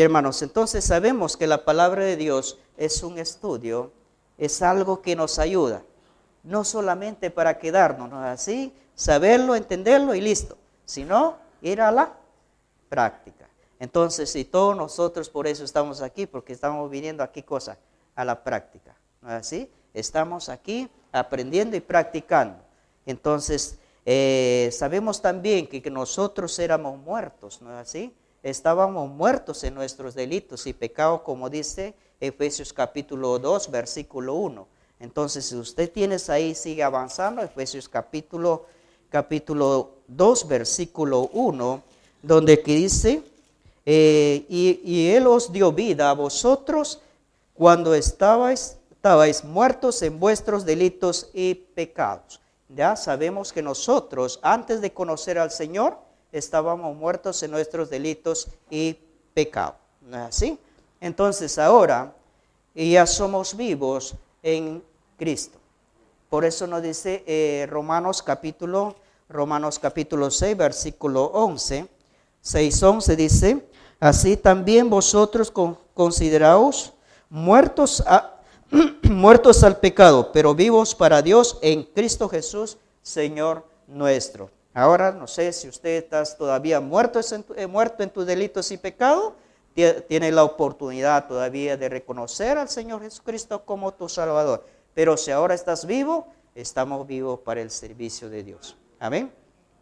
hermanos, entonces sabemos que la palabra de Dios es un estudio, es algo que nos ayuda, no solamente para quedarnos, ¿no es así? Saberlo, entenderlo y listo, sino ir a la práctica. Entonces, si todos nosotros por eso estamos aquí, porque estamos viniendo aquí cosa, a la práctica, ¿no es así? Estamos aquí aprendiendo y practicando. Entonces, sabemos también que nosotros éramos muertos, ¿no es así? Estábamos muertos en nuestros delitos y pecados, como dice Efesios capítulo 2, versículo 1. Entonces, si usted tiene ahí, sigue avanzando, Efesios capítulo 2, versículo 1, donde que dice, y Él os dio vida a vosotros cuando estabais muertos en vuestros delitos y pecados. Ya sabemos que nosotros, antes de conocer al Señor, estábamos muertos en nuestros delitos y pecados. ¿No es así? Entonces ahora ya somos vivos en Cristo. Por eso nos dice Romanos capítulo 6, versículo 11. 6:11 dice, así también vosotros consideraos muertos al pecado, pero vivos para Dios en Cristo Jesús, Señor nuestro. Ahora, no sé si usted está todavía muerto en tus delitos y pecados, tiene la oportunidad todavía de reconocer al Señor Jesucristo como tu Salvador. Pero si ahora estás vivo, estamos vivos para el servicio de Dios. Amén.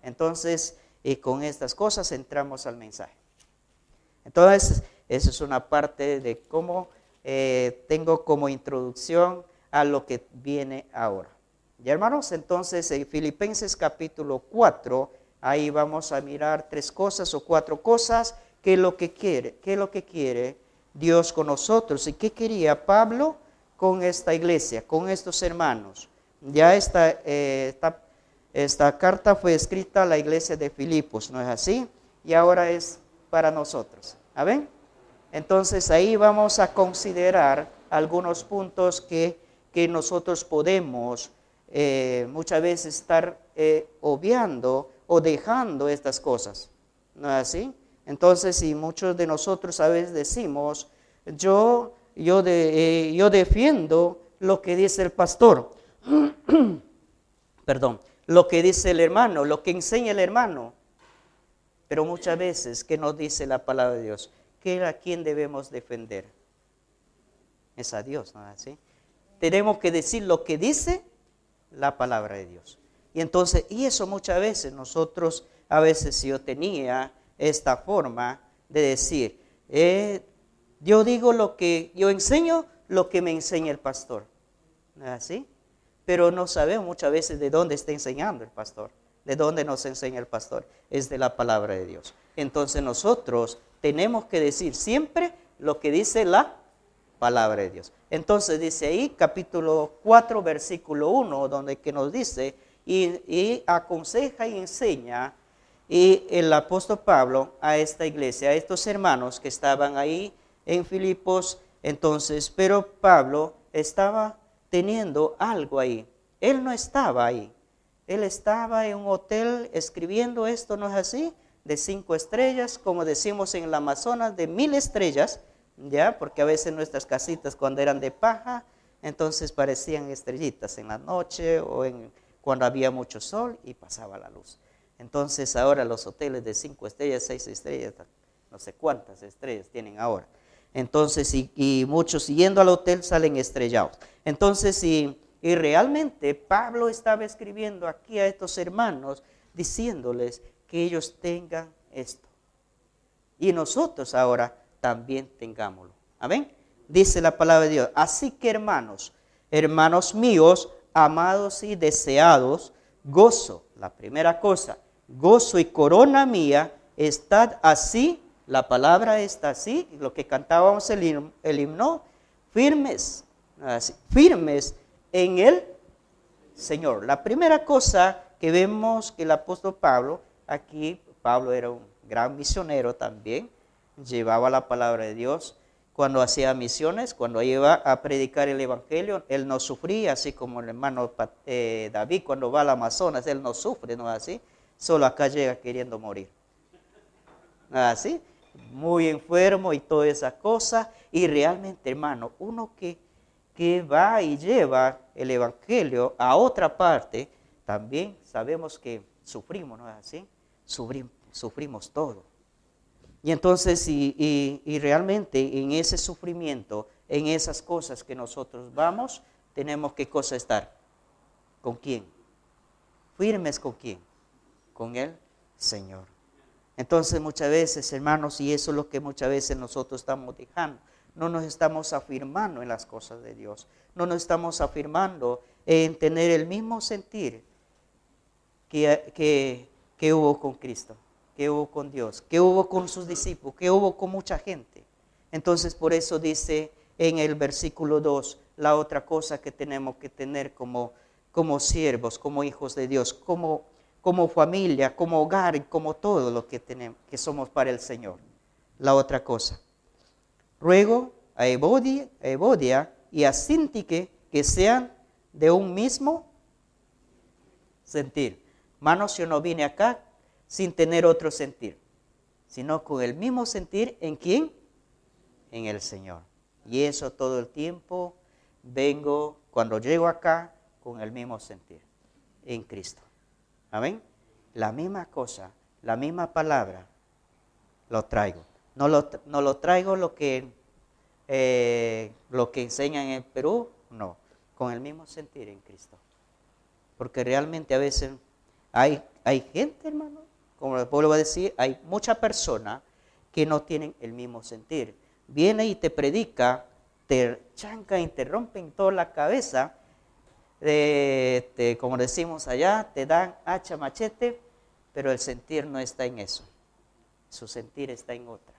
Entonces, y con estas cosas entramos al mensaje. Entonces, esa es una parte de cómo tengo como introducción a lo que viene ahora. Ya, hermanos, entonces en Filipenses capítulo 4, ahí vamos a mirar 3 cosas o 4 cosas, qué es lo que quiere Dios con nosotros y qué quería Pablo con esta iglesia, con estos hermanos. Ya esta carta fue escrita a la iglesia de Filipos, ¿no es así? Y ahora es para nosotros. ¿Amén? Entonces ahí vamos a considerar algunos puntos que nosotros podemos muchas veces estar obviando o dejando estas cosas. ¿No es así? Entonces, si muchos de nosotros a veces decimos, yo defiendo lo que dice el pastor, perdón, lo que dice el hermano, lo que enseña el hermano, pero muchas veces, ¿qué nos dice la palabra de Dios? ¿A quién debemos defender? Es a Dios, ¿no es así? Tenemos que decir lo que dice la palabra de Dios. Y entonces, y eso muchas veces nosotros, a veces yo tenía esta forma de decir, yo enseño lo que me enseña el pastor, ¿no es así? Pero no sabemos muchas veces de dónde está enseñando el pastor, de dónde nos enseña el pastor, es de la palabra de Dios. Entonces nosotros tenemos que decir siempre lo que dice la palabra de Dios. Entonces dice ahí capítulo 4 versículo 1 donde que nos dice y aconseja y enseña y el apóstol Pablo a esta iglesia, a estos hermanos que estaban ahí en Filipos. Entonces, pero Pablo estaba teniendo algo ahí. Él no estaba ahí. Él estaba en un hotel escribiendo esto, ¿no es así? De 5 estrellas, como decimos en el Amazonas, de 1000 estrellas, ¿ya? Porque a veces nuestras casitas cuando eran de paja, entonces parecían estrellitas en la noche o cuando había mucho sol y pasaba la luz. Entonces ahora los hoteles de 5 estrellas, 6 estrellas, no sé cuántas estrellas tienen ahora. Entonces, y muchos yendo al hotel salen estrellados. Entonces, y realmente Pablo estaba escribiendo aquí a estos hermanos, diciéndoles que ellos tengan esto. Y nosotros ahora también tengámoslo. Amén. Dice la palabra de Dios. Así que hermanos míos, amados y deseados, gozo, la primera cosa, gozo y corona mía, estad así, la palabra está así, lo que cantábamos el himno, firmes, así, firmes en el Señor. La primera cosa que vemos que el apóstol Pablo, aquí Pablo era un gran misionero también, llevaba la palabra de Dios. Cuando hacía misiones, cuando iba a predicar el evangelio, él no sufría, así como el hermano David cuando va al Amazonas, él no sufre, ¿no es así? Solo acá llega queriendo morir. ¿No es así? muy enfermo y toda esa cosa. Y realmente, hermano, uno que va y lleva el evangelio a otra parte, también sabemos que sufrimos, ¿no es así? Sufrimos todo. Y entonces, y realmente en ese sufrimiento, en esas cosas que nosotros vamos, tenemos que cosa estar. ¿Con quién? Firmes con quién? Con el Señor. Entonces muchas veces, hermanos, y eso es lo que muchas veces nosotros estamos dejando, no nos estamos afirmando en las cosas de Dios, no nos estamos afirmando en tener el mismo sentir que hubo con Cristo, que hubo con Dios, que hubo con sus discípulos, que hubo con mucha gente. Entonces por eso dice en el versículo 2, la otra cosa que tenemos que tener como siervos, como hijos de Dios, como familia, como hogar y como todo lo que tenemos, que somos para el Señor. La otra cosa. Ruego a Evodia y a Síntique que sean de un mismo sentir. Hermanos, yo no vine acá sin tener otro sentir, sino con el mismo sentir, ¿en quién? En el Señor. Y eso todo el tiempo vengo, cuando llego acá, con el mismo sentir, en Cristo. Amén. La misma cosa, la misma palabra, lo traigo. No lo traigo lo que enseñan en Perú, no. Con el mismo sentir en Cristo. Porque realmente a veces hay gente, hermano, como les vuelvo a decir, hay muchas personas que no tienen el mismo sentir. Viene y te predica, te chanca, interrumpen toda la cabeza, como decimos allá, te dan hacha, machete, pero el sentir no está en eso. Su sentir está en otra.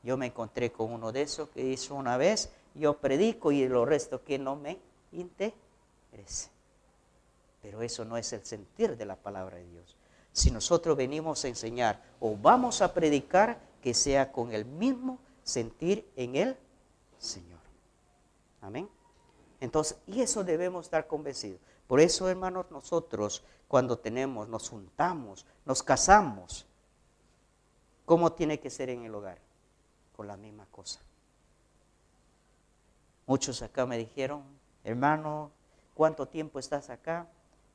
Yo me encontré con uno de esos que hizo una vez, yo predico y lo resto que no me interese. Pero eso no es el sentir de la palabra de Dios. Si nosotros venimos a enseñar o vamos a predicar, que sea con el mismo sentir en el Señor. Amén. Entonces, y eso debemos estar convencidos. Por eso, hermanos, nosotros cuando nos juntamos, nos casamos, ¿cómo tiene que ser en el hogar? Con la misma cosa. Muchos acá me dijeron, hermano, ¿cuánto tiempo estás acá?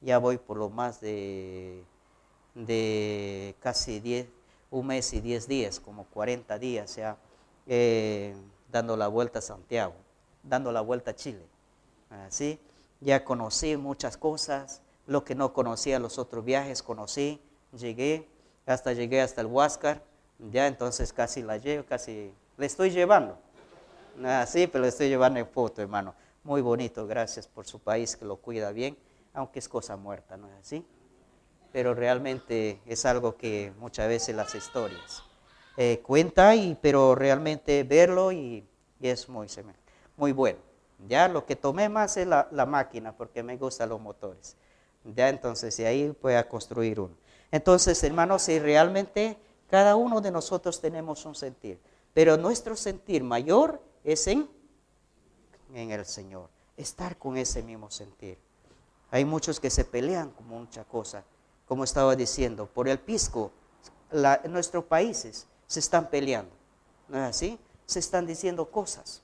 Ya voy por lo más de casi 1 mes y 10 días, como 40 días ya, dando la vuelta a Santiago, dando la vuelta a Chile. Así, ya conocí muchas cosas, lo que no conocía los otros viajes conocí, llegué hasta el Huáscar, ya entonces casi la llevo, casi le estoy llevando, así, pero le estoy llevando en foto, hermano, muy bonito, gracias por su país que lo cuida bien, aunque es cosa muerta, ¿no es así? Pero realmente es algo que muchas veces las historias cuenta, pero realmente verlo y es muy bueno. Ya lo que tomé más es la máquina, porque me gustan los motores. Ya entonces, de ahí voy a construir uno. Entonces, hermanos, si realmente cada uno de nosotros tenemos un sentir, pero nuestro sentir mayor es en el Señor, estar con ese mismo sentir. Hay muchos que se pelean con muchas cosas, como estaba diciendo, por el pisco. En nuestros países se están peleando, ¿no es así? Se están diciendo cosas.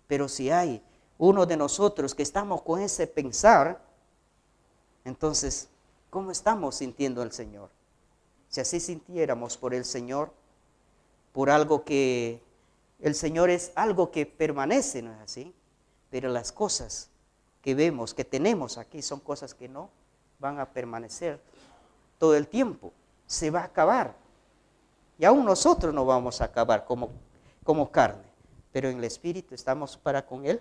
Pero si hay uno de nosotros que estamos con ese pensar, entonces, ¿cómo estamos sintiendo al Señor? Si así sintiéramos por el Señor, por algo que el Señor es algo que permanece, ¿no es así? Pero las cosas que vemos, que tenemos aquí, son cosas que no van a permanecer todo el tiempo. Se va a acabar. Y aún nosotros no vamos a acabar como carne. Pero en el Espíritu estamos para con el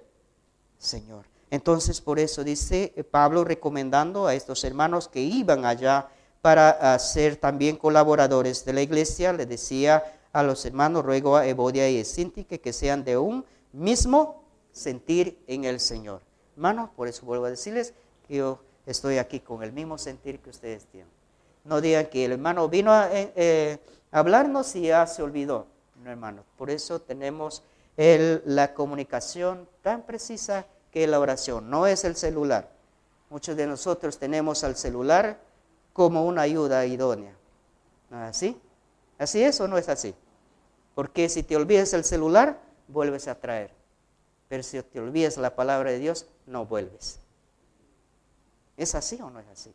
Señor. Entonces, por eso dice Pablo recomendando a estos hermanos que iban allá para ser también colaboradores de la iglesia, le decía a los hermanos, ruego a Evodia y a Síntique que sean de un mismo sentir en el Señor. Hermanos, por eso vuelvo a decirles que yo estoy aquí con el mismo sentir que ustedes tienen. No digan que el hermano vino a hablarnos y ya se olvidó. No, hermanos, por eso tenemos la comunicación tan precisa que la oración, no es el celular. Muchos de nosotros tenemos al celular como una ayuda idónea, ¿no es así? ¿Así es o no es así? Porque si te olvidas el celular, vuelves a traer. Pero si te olvidas la palabra de Dios, no vuelves. ¿Es así o no es así?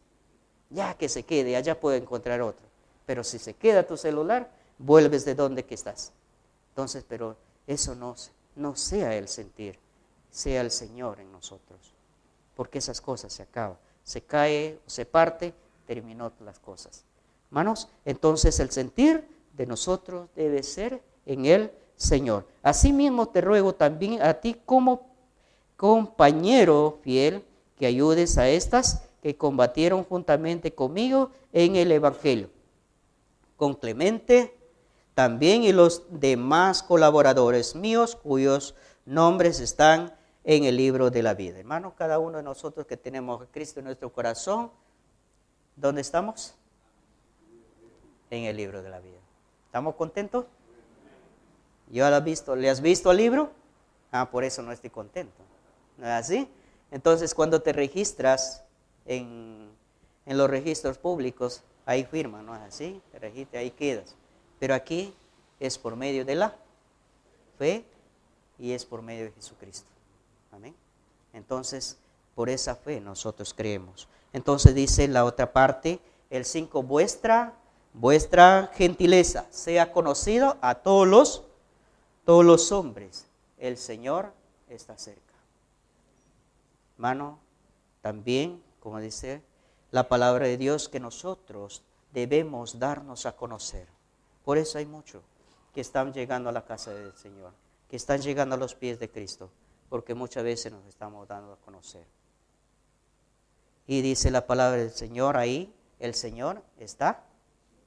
Ya que se quede, allá puede encontrar otro. Pero si se queda tu celular, vuelves de donde que estás. Entonces, pero eso no sea el sentir, sea el Señor en nosotros. Porque esas cosas se acaban. Se cae, se parte, terminó las cosas. Hermanos, entonces el sentir de nosotros debe ser en el Señor. Asimismo te ruego también a ti como compañero fiel que ayudes a estas que combatieron juntamente conmigo en el Evangelio, con Clemente también y los demás colaboradores míos cuyos nombres están en el libro de la vida. Hermanos, cada uno de nosotros que tenemos a Cristo en nuestro corazón, ¿dónde estamos? En el libro de la vida. ¿Estamos contentos? ¿Le has visto el libro? Por eso no estoy contento. ¿No es así? Entonces, cuando te registras en los registros públicos, ahí firma, ¿no es así? Te registras, ahí quedas. Pero aquí es por medio de la fe y es por medio de Jesucristo. Amén. Entonces, por esa fe nosotros creemos. Entonces dice la otra parte, el 5, vuestra gentileza sea conocido a todos los hombres. El Señor está cerca. Hermano, también, como dice la palabra de Dios, que nosotros debemos darnos a conocer. Por eso hay muchos que están llegando a la casa del Señor, que están llegando a los pies de Cristo, porque muchas veces nos estamos dando a conocer. Y dice la palabra del Señor ahí, el Señor está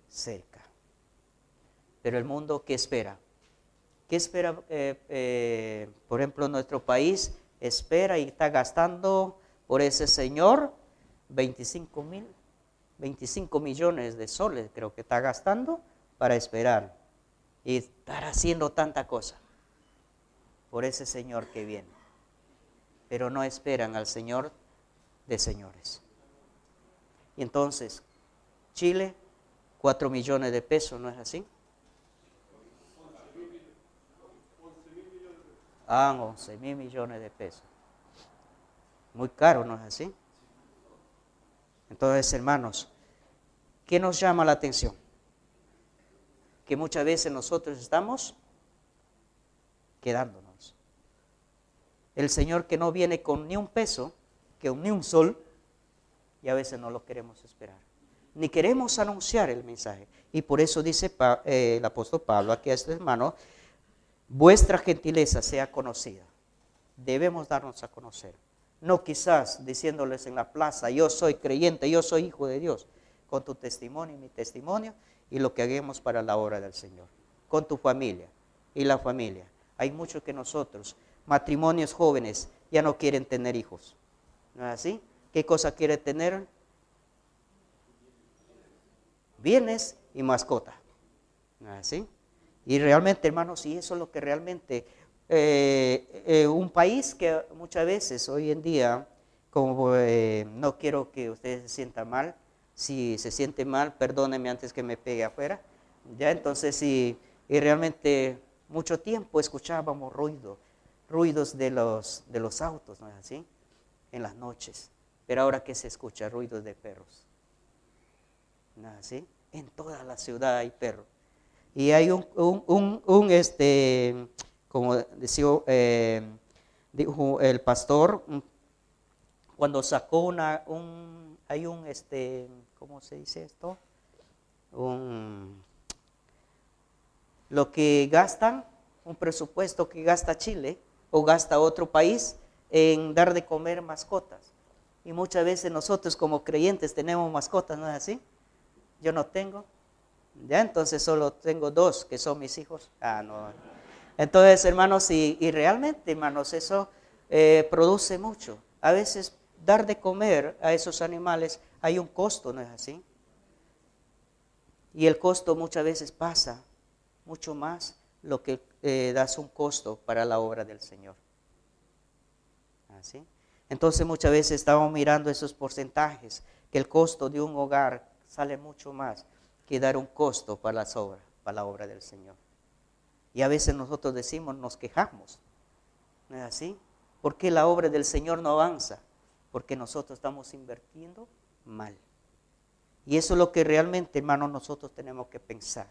cerca. Pero el mundo, ¿qué espera? ¿Qué espera? Por ejemplo, nuestro país espera y está gastando por ese Señor 25 millones de soles, creo que está gastando para esperar y estar haciendo tanta cosa por ese Señor que viene. Pero no esperan al Señor de señores. Y entonces, Chile, 4 millones de pesos, ¿no es así? 11 millones de pesos. Muy caro, ¿no es así? Entonces, hermanos, ¿qué nos llama la atención? Que muchas veces nosotros estamos quedándonos. El Señor que no viene con ni un peso, ni un sol, y a veces no lo queremos esperar. Ni queremos anunciar el mensaje. Y por eso dice el apóstol Pablo aquí a este hermano, vuestra gentileza sea conocida. Debemos darnos a conocer. No quizás diciéndoles en la plaza, yo soy creyente, yo soy hijo de Dios, con tu testimonio y mi testimonio y lo que hagamos para la obra del Señor. Con tu familia y la familia. Hay muchos que nosotros, matrimonios jóvenes, ya no quieren tener hijos. ¿No es así? ¿Qué cosa quiere tener? Bienes y mascota. ¿No es así? Y realmente, hermanos, y eso es lo que realmente, un país que muchas veces hoy en día, como no quiero que ustedes se sientan mal, si se siente mal, perdónenme antes que me pegue afuera, ya entonces y realmente mucho tiempo escuchábamos ruidos de los autos, ¿no es así? En las noches, pero ahora ¿qué se escucha? Ruidos de perros, ¿no es así? En toda la ciudad hay perros. Y hay como decía, dijo el pastor, cuando sacó ¿cómo se dice esto? Lo que gastan, un presupuesto que gasta Chile o gasta otro país en dar de comer mascotas. Y muchas veces nosotros como creyentes tenemos mascotas, ¿no es así? Yo no tengo. Ya, entonces solo tengo 2 que son mis hijos. No. Entonces, hermanos, y realmente, hermanos, eso produce mucho. A veces dar de comer a esos animales hay un costo, ¿no es así? Y el costo muchas veces pasa mucho más lo que das un costo para la obra del Señor. ¿Así? Entonces muchas veces estamos mirando esos porcentajes, que el costo de un hogar sale mucho más que dar un costo para las obras. para la obra del Señor. Y a veces nosotros decimos, nos quejamos, ¿no es así? ¿Por qué la obra del Señor no avanza? Porque nosotros estamos invirtiendo mal. Y eso es lo que realmente, hermanos, nosotros tenemos que pensar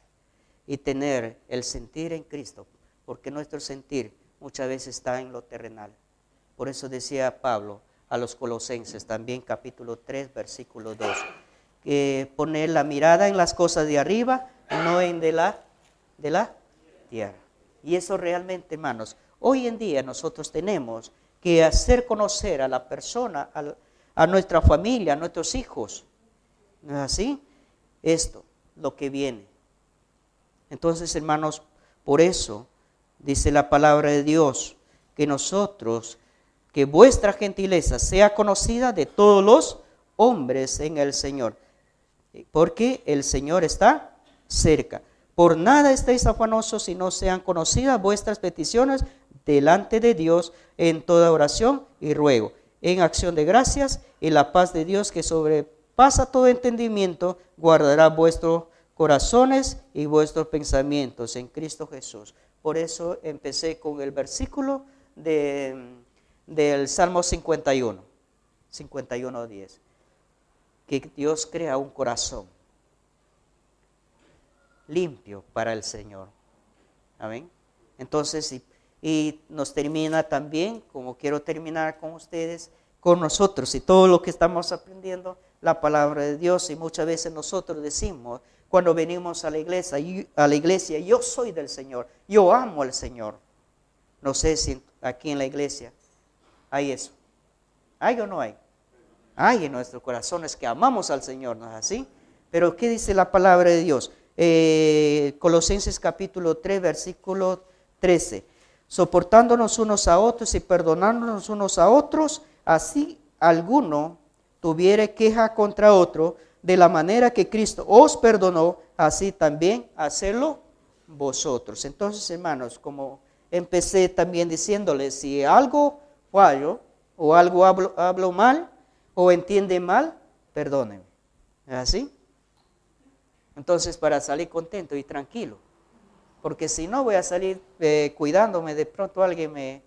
y tener el sentir en Cristo, porque nuestro sentir muchas veces está en lo terrenal. Por eso decía Pablo a los Colosenses, también capítulo 3, versículo 2, que poner la mirada en las cosas de arriba, no en de la tierra. Y eso realmente, hermanos, hoy en día nosotros tenemos que hacer conocer a la persona, a nuestra familia, a nuestros hijos, ¿no es así? Esto, lo que viene. Entonces, hermanos, por eso dice la palabra de Dios, que nosotros, que vuestra gentileza sea conocida de todos los hombres en el Señor, porque el Señor está cerca. Por nada estéis afanosos, si no sean conocidas vuestras peticiones delante de Dios en toda oración y ruego, en acción de gracias, y la paz de Dios que sobrepasa todo entendimiento, guardará vuestros corazones y vuestros pensamientos en Cristo Jesús. Por eso empecé con el versículo del Salmo 51, 51:10, que Dios crea un corazón limpio para el Señor. Amén. Entonces, y nos termina también, como quiero terminar con ustedes, con nosotros y todo lo que estamos aprendiendo, la palabra de Dios. Y muchas veces nosotros decimos, cuando venimos a la iglesia, yo soy del Señor, yo amo al Señor. No sé si aquí en la iglesia hay eso. ¿Hay o no hay? Hay en nuestros corazones que amamos al Señor, ¿no es así? Pero ¿qué dice la palabra de Dios? Colosenses capítulo 3, versículo 13. Soportándonos unos a otros y perdonándonos unos a otros, así alguno tuviere queja contra otro, de la manera que Cristo os perdonó, así también hacedlo vosotros. Entonces, hermanos, como empecé también diciéndoles, si algo fallo o algo hablo mal o entiende mal, perdónenme. ¿Es así? Entonces, para salir contento y tranquilo, porque si no voy a salir cuidándome, de pronto alguien me...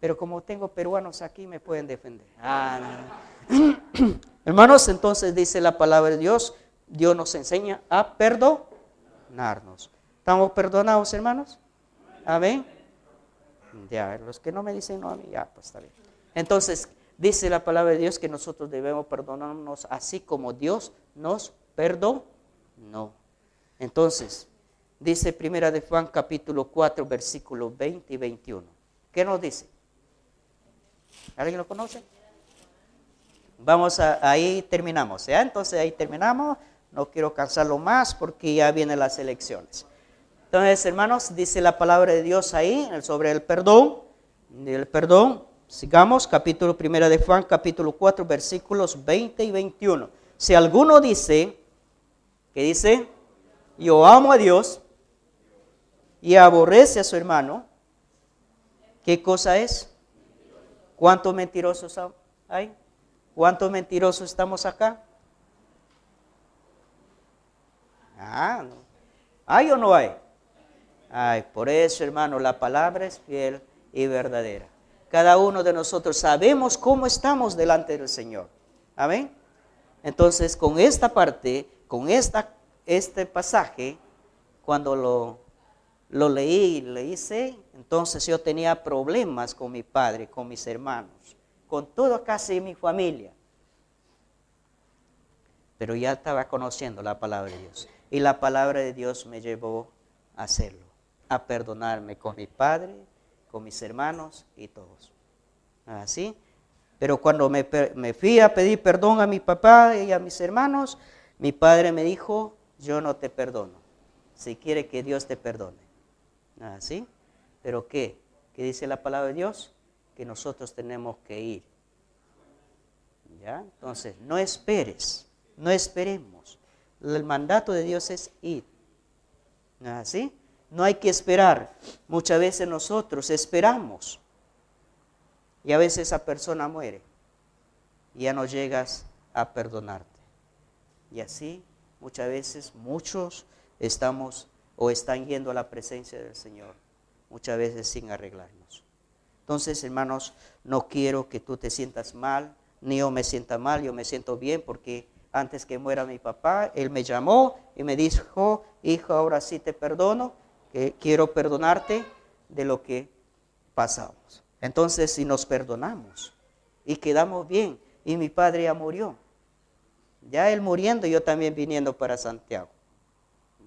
Pero como tengo peruanos aquí, me pueden defender. No. Hermanos, entonces dice la palabra de Dios, Dios nos enseña a perdonarnos. ¿Estamos perdonados, hermanos? Amén. Ya, los que no me dicen no a mí, ya, pues está bien. Entonces, dice la palabra de Dios que nosotros debemos perdonarnos así como Dios nos perdonó. Entonces, dice Primera de Juan capítulo 4, versículos 20 y 21. ¿Qué nos dice? ¿Alguien lo conoce? Vamos ahí terminamos, ¿ya? Entonces ahí terminamos. No quiero cansarlo más porque ya vienen las elecciones. Entonces, hermanos, dice la palabra de Dios ahí sobre el perdón. Sigamos, capítulo 1 de Juan, capítulo 4, versículos 20 y 21. Si alguno dice, ¿qué dice? Yo amo a Dios y aborrece a su hermano, ¿qué cosa es? ¿Cuántos mentirosos hay? ¿Cuántos mentirosos estamos acá? No. ¿Hay o no hay? Ay, por eso, hermano, la palabra es fiel y verdadera. Cada uno de nosotros sabemos cómo estamos delante del Señor. Amén. Entonces, con esta parte, con este pasaje, cuando lo leí y le hice, entonces yo tenía problemas con mi padre, con mis hermanos, con toda casi mi familia. Pero ya estaba conociendo la palabra de Dios. Y la palabra de Dios me llevó a hacerlo, a perdonarme con mi padre, con mis hermanos y todos. ¿Así? Pero cuando me fui a pedir perdón a mi papá y a mis hermanos, mi padre me dijo, yo no te perdono, si quiere que Dios te perdone. ¿Así? ¿Pero qué? ¿Qué dice la palabra de Dios? Que nosotros tenemos que ir. ¿Ya? Entonces, no esperes, no esperemos. El mandato de Dios es ir. ¿Así? No hay que esperar. Muchas veces nosotros esperamos. Y a veces esa persona muere. Y ya no llegas a perdonarte. Y así, muchas veces, muchos estamos o están yendo a la presencia del Señor, muchas veces sin arreglarnos. Entonces, hermanos, no quiero que tú te sientas mal, ni yo me sienta mal, yo me siento bien porque antes que muera mi papá, él me llamó y me dijo, hijo, ahora sí te perdono, que quiero perdonarte de lo que pasamos. Entonces, si nos perdonamos y quedamos bien, y mi padre ya murió, ya él muriendo, yo también viniendo para Santiago,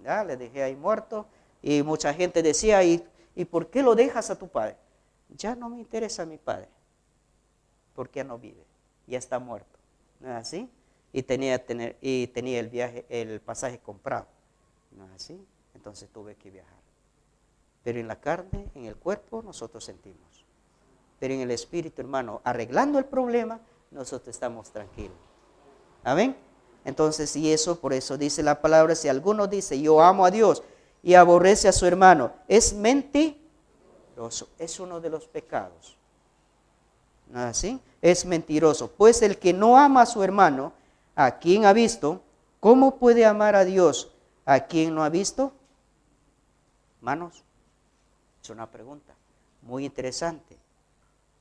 ya le dejé ahí muerto, y mucha gente decía, ¿y por qué lo dejas a tu padre? Ya no me interesa a mi padre, porque ya no vive, ya está muerto, ¿no es así? Y tenía el viaje, el pasaje comprado, ¿no es así? Entonces tuve que viajar. Pero en la carne, en el cuerpo, nosotros sentimos. Pero en el espíritu, hermano, arreglando el problema, nosotros estamos tranquilos. ¿Amén? Entonces, y eso, por eso dice la palabra, si alguno dice, yo amo a Dios y aborrece a su hermano, es mentiroso. Es uno de los pecados. ¿No es así? Es mentiroso. Pues el que no ama a su hermano, a quien ha visto, ¿cómo puede amar a Dios a quien no ha visto? Hermanos, es una pregunta muy interesante.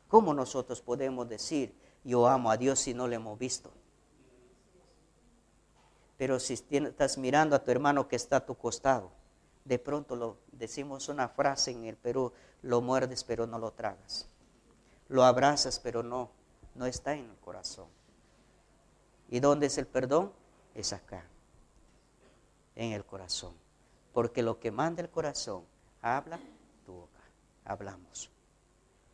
¿Cómo nosotros podemos decir, yo amo a Dios si no le hemos visto? Pero si estás mirando a tu hermano que está a tu costado, de pronto decimos una frase en el Perú, lo muerdes pero no lo tragas. Lo abrazas pero no está en el corazón. ¿Y dónde es el perdón? Es acá, en el corazón. Porque lo que manda el corazón, habla tu boca, hablamos.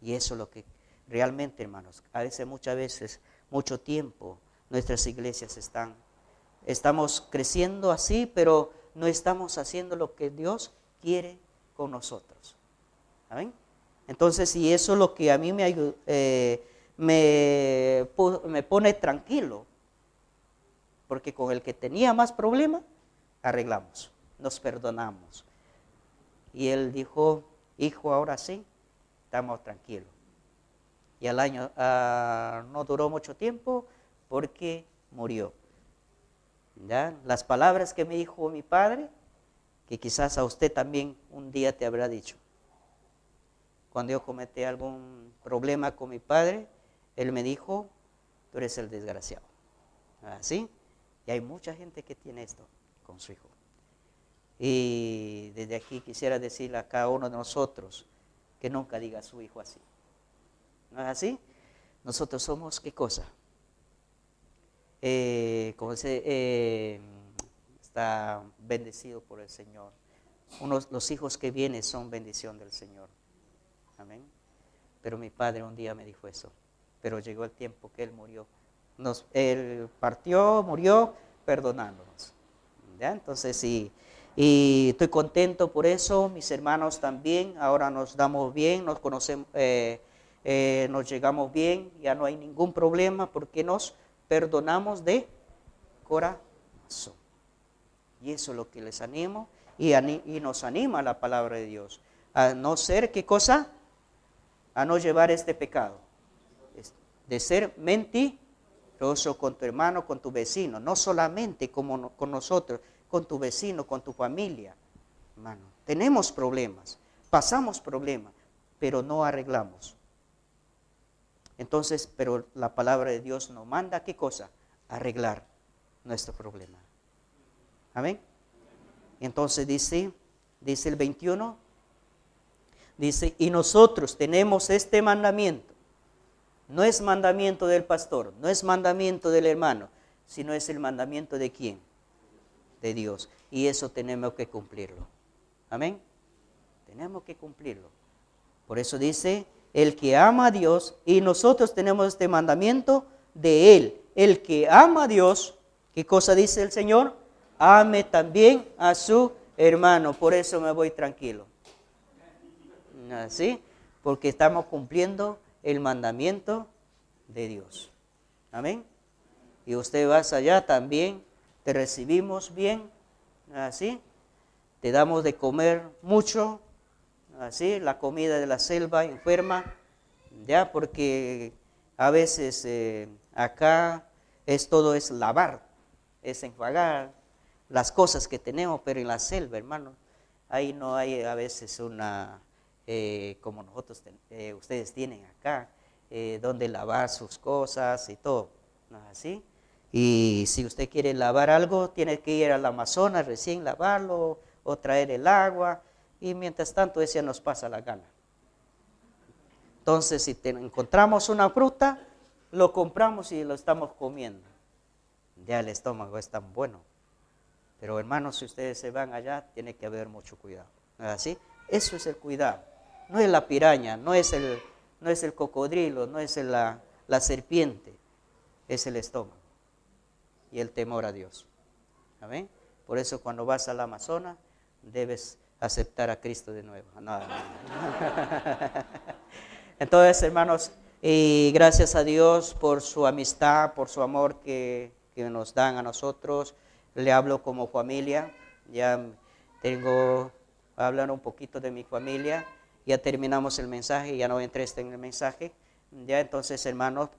Y eso es lo que realmente, hermanos, muchas veces, mucho tiempo, nuestras iglesias estamos creciendo así, pero no estamos haciendo lo que Dios quiere con nosotros. ¿Amén? Entonces, y eso es lo que a mí me pone tranquilo, porque con el que tenía más problemas, arreglamos, nos perdonamos. Y él dijo, hijo, ahora sí, estamos tranquilos. Y al año no duró mucho tiempo porque murió. ¿Ya? Las palabras que me dijo mi padre, que quizás a usted también un día te habrá dicho. Cuando yo cometí algún problema con mi padre, él me dijo, tú eres el desgraciado. ¿Así? Y hay mucha gente que tiene esto con su hijo. Y desde aquí quisiera decirle a cada uno de nosotros que nunca diga a su hijo así. ¿No es así? Nosotros somos, ¿qué cosa? Está bendecido por el Señor. Los hijos que vienen son bendición del Señor. Amén. Pero mi padre un día me dijo eso. Pero llegó el tiempo que él murió. Él partió, murió, perdonándonos. ¿Ya? Entonces, sí. Y estoy contento por eso. Mis hermanos también. Ahora nos damos bien, nos conocemos, nos llegamos bien. Ya no hay ningún problema porque nos perdonamos de corazón. Y eso es lo que les animo. Y nos anima la palabra de Dios. A no ser, ¿qué cosa? A no llevar este pecado. De ser mentiroso con tu hermano, con tu vecino. No solamente con nosotros, con tu vecino, con tu familia. Hermano, tenemos problemas, pasamos problemas, pero no arreglamos. Entonces, pero la palabra de Dios nos manda, ¿qué cosa? Arreglar nuestro problema. Amén. Entonces dice el 21, dice, y nosotros tenemos este mandamiento. No es mandamiento del pastor, no es mandamiento del hermano, sino es el mandamiento de ¿quién? De Dios. Y eso tenemos que cumplirlo. Amén. Tenemos que cumplirlo. Por eso dice, el que ama a Dios, y nosotros tenemos este mandamiento de Él. El que ama a Dios, ¿qué cosa dice el Señor? Ame también a su hermano. Por eso me voy tranquilo. ¿Así? Porque estamos cumpliendo el mandamiento de Dios. Amén. Y usted vas allá también, te recibimos bien, así, te damos de comer mucho, así, la comida de la selva enferma, ya, porque a veces acá todo es lavar, es enjuagar las cosas que tenemos, pero en la selva, hermano, ahí no hay a veces como ustedes tienen acá, donde lavar sus cosas y todo, ¿no es así? Y si usted quiere lavar algo, tiene que ir al Amazonas recién lavarlo o traer el agua, y mientras tanto ese nos pasa la gana. Entonces, si encontramos una fruta, lo compramos y lo estamos comiendo. Ya el estómago es tan bueno. Pero hermanos, si ustedes se van allá, tiene que haber mucho cuidado. ¿No es así? Eso es el cuidado. No es la piraña, no es el cocodrilo, no es la serpiente. Es el estómago y el temor a Dios. ¿Amén? Por eso cuando vas al Amazonas, debes aceptar a Cristo de nuevo. No. Entonces, hermanos, y gracias a Dios por su amistad, por su amor que nos dan a nosotros. Le hablo como familia. Ya voy a hablar un poquito de mi familia. Ya terminamos el mensaje, ya no entré en el mensaje. Ya entonces, hermanos,